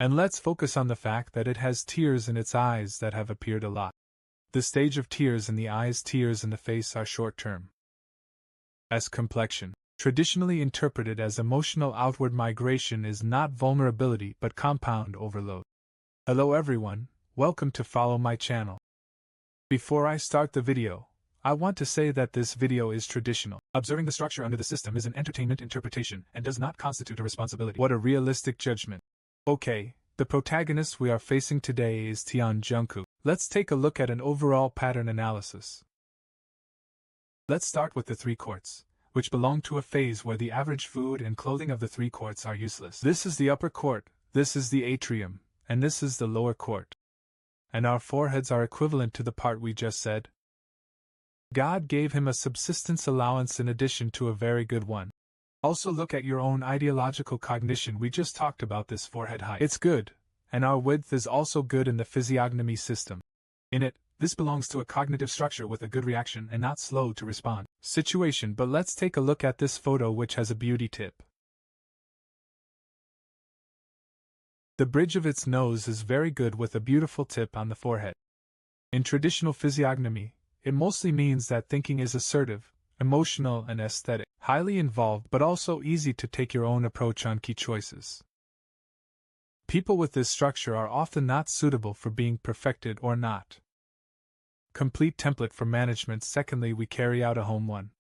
And let's focus on the fact that it has tears in its eyes that have appeared a lot. The stage of tears in the eyes, tears in the face are short-term. S. Complexion. Traditionally interpreted as emotional outward migration is not vulnerability but compound overload. Hello everyone, welcome to follow my channel. Before I start the video, I want to say that this video is traditional. Observing the structure under the system is an entertainment interpretation and does not constitute a responsibility. What a realistic judgment. Okay, the protagonist we are facing today is Jungkook. Let's take a look at an overall pattern analysis. Let's start with the three courts, which belong to a phase where the average food and clothing of the three courts are useless. This is the upper court, this is the atrium, and this is the lower court. And our foreheads are equivalent to the part we just said. God gave him a subsistence allowance in addition to a very good one. Also look at your own ideological cognition. We just talked about this forehead height. It's good, and our width is also good in the physiognomy system. In it, this belongs to a cognitive structure with a good reaction and not slow to respond situation. But let's take a look at this photo, which has a beauty tip. The bridge of its nose is very good with a beautiful tip on the forehead. In traditional physiognomy, it mostly means that thinking is assertive, emotional and aesthetic, highly involved but also easy to take your own approach on key choices. People with this structure are often not suitable for being perfected or not. Complete template for management. Secondly, we carry out a home one.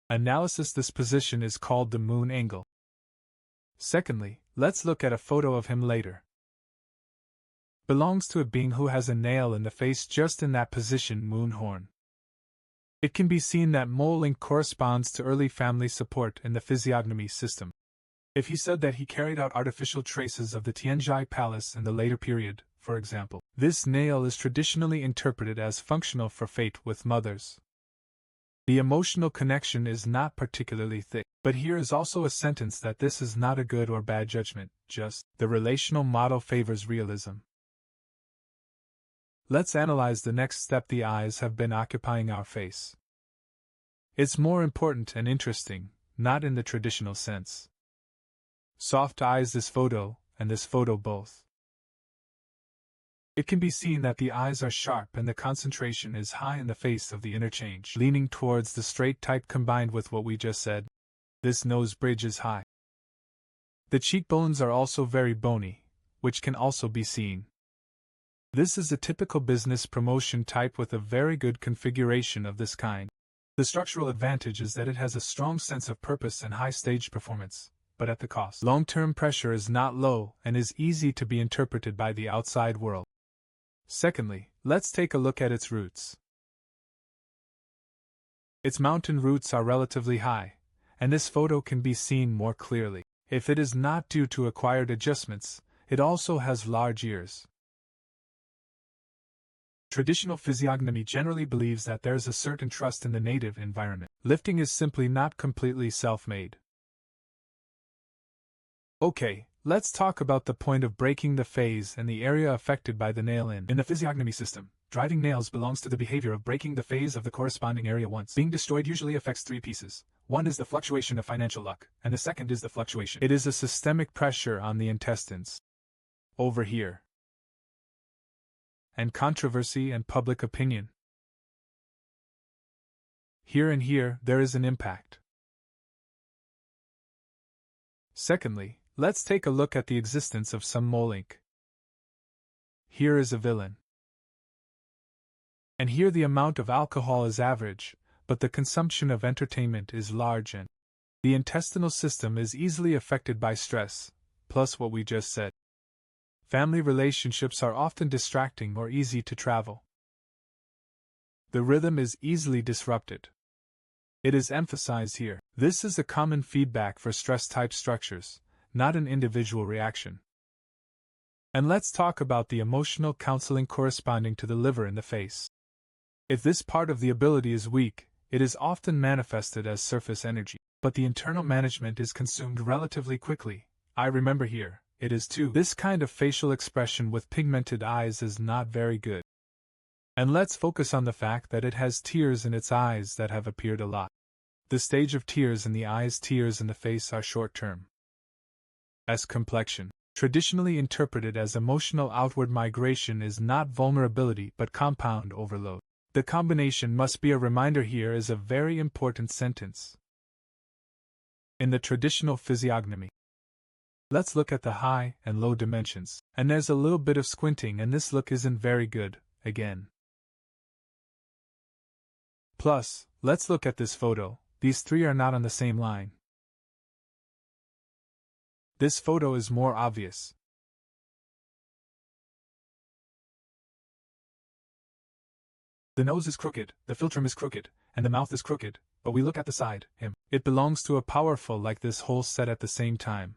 Analysis. This position is called the moon angle. Secondly, let's look at a photo of him later. Belongs to a being who has a nail in the face just in that position, moon horn. It can be seen that mole link corresponds to early family support in the physiognomy system. If he said that he carried out artificial traces of the Tianjai Palace in the later period, for example, this nail is traditionally interpreted as functional for fate with mothers. The emotional connection is not particularly thick, but here is also a sentence that this is not a good or bad judgment, just the relational model favors realism. Let's analyze the next step. The eyes have been occupying our face. It's more important and interesting, not in the traditional sense. Soft eyes, this photo, and this photo both. It can be seen that the eyes are sharp and the concentration is high in the face of the interchange, leaning towards the straight type combined with what we just said. This nose bridge is high. The cheekbones are also very bony, which can also be seen. This is a typical business promotion type with a very good configuration of this kind. The structural advantage is that it has a strong sense of purpose and high stage performance, but at the cost. Long-term pressure is not low and is easy to be interpreted by the outside world. Secondly, let's take a look at its roots. Its mountain roots are relatively high, and this photo can be seen more clearly. If it is not due to acquired adjustments, it also has large ears. Traditional physiognomy generally believes that there is a certain trust in the native environment. Lifting is simply not completely self-made. Okay, let's talk about the point of breaking the phase and the area affected by the nail in. In the physiognomy system, driving nails belongs to the behavior of breaking the phase of the corresponding area once. Being destroyed usually affects three pieces. One is the fluctuation of financial luck, and the second is the fluctuation. It is a systemic pressure on the intestines. Over here. And controversy and public opinion. Here and here, there is an impact. Secondly, let's take a look at the existence of some mole ink. Here is a villain. And here the amount of alcohol is average, but the consumption of entertainment is large and the intestinal system is easily affected by stress, plus what we just said. Family relationships are often distracting or easy to travel. The rhythm is easily disrupted. It is emphasized here. This is a common feedback for stress-type structures, not an individual reaction. And let's talk about the emotional counseling corresponding to the liver in the face. If this part of the ability is weak, it is often manifested as surface energy, but the internal management is consumed relatively quickly. I remember here. It is too. This kind of facial expression with pigmented eyes is not very good. And let's focus on the fact that it has tears in its eyes that have appeared a lot. The stage of tears in the eyes, tears in the face are short-term. S. Complexion. Traditionally interpreted as emotional outward migration is not vulnerability but compound overload. The combination must be a reminder here is a very important sentence. In the traditional physiognomy, let's look at the high and low dimensions. And there's a little bit of squinting and this look isn't very good, again. Plus, let's look at this photo. These three are not on the same line. This photo is more obvious. The nose is crooked, the philtrum is crooked, and the mouth is crooked, but we look at the side, him. It belongs to a powerful like this whole set at the same time.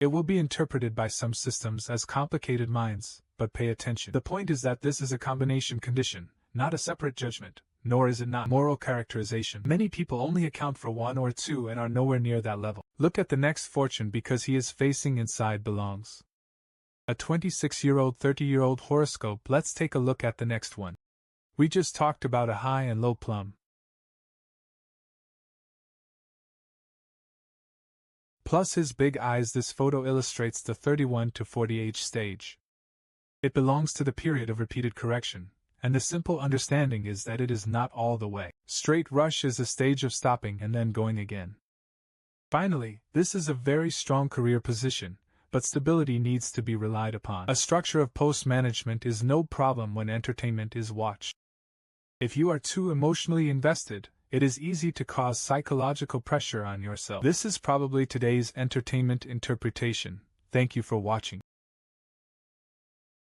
It will be interpreted by some systems as complicated minds, but pay attention. The point is that this is a combination condition, not a separate judgment, nor is it not moral characterization. Many people only account for one or two and are nowhere near that level. Look at the next fortune because he is facing inside belongs. A 26-year-old, 30-year-old horoscope. Let's take a look at the next one. We just talked about a high and low plum. Plus his big eyes. This photo illustrates the 31 to 40 age stage. It belongs to the period of repeated correction, and the simple understanding is that it is not all the way. Straight rush is a stage of stopping and then going again. Finally, this is a very strong career position, but stability needs to be relied upon. A structure of post-management is no problem when entertainment is watched. If you are too emotionally invested, it is easy to cause psychological pressure on yourself. This is probably today's entertainment interpretation. Thank you for watching.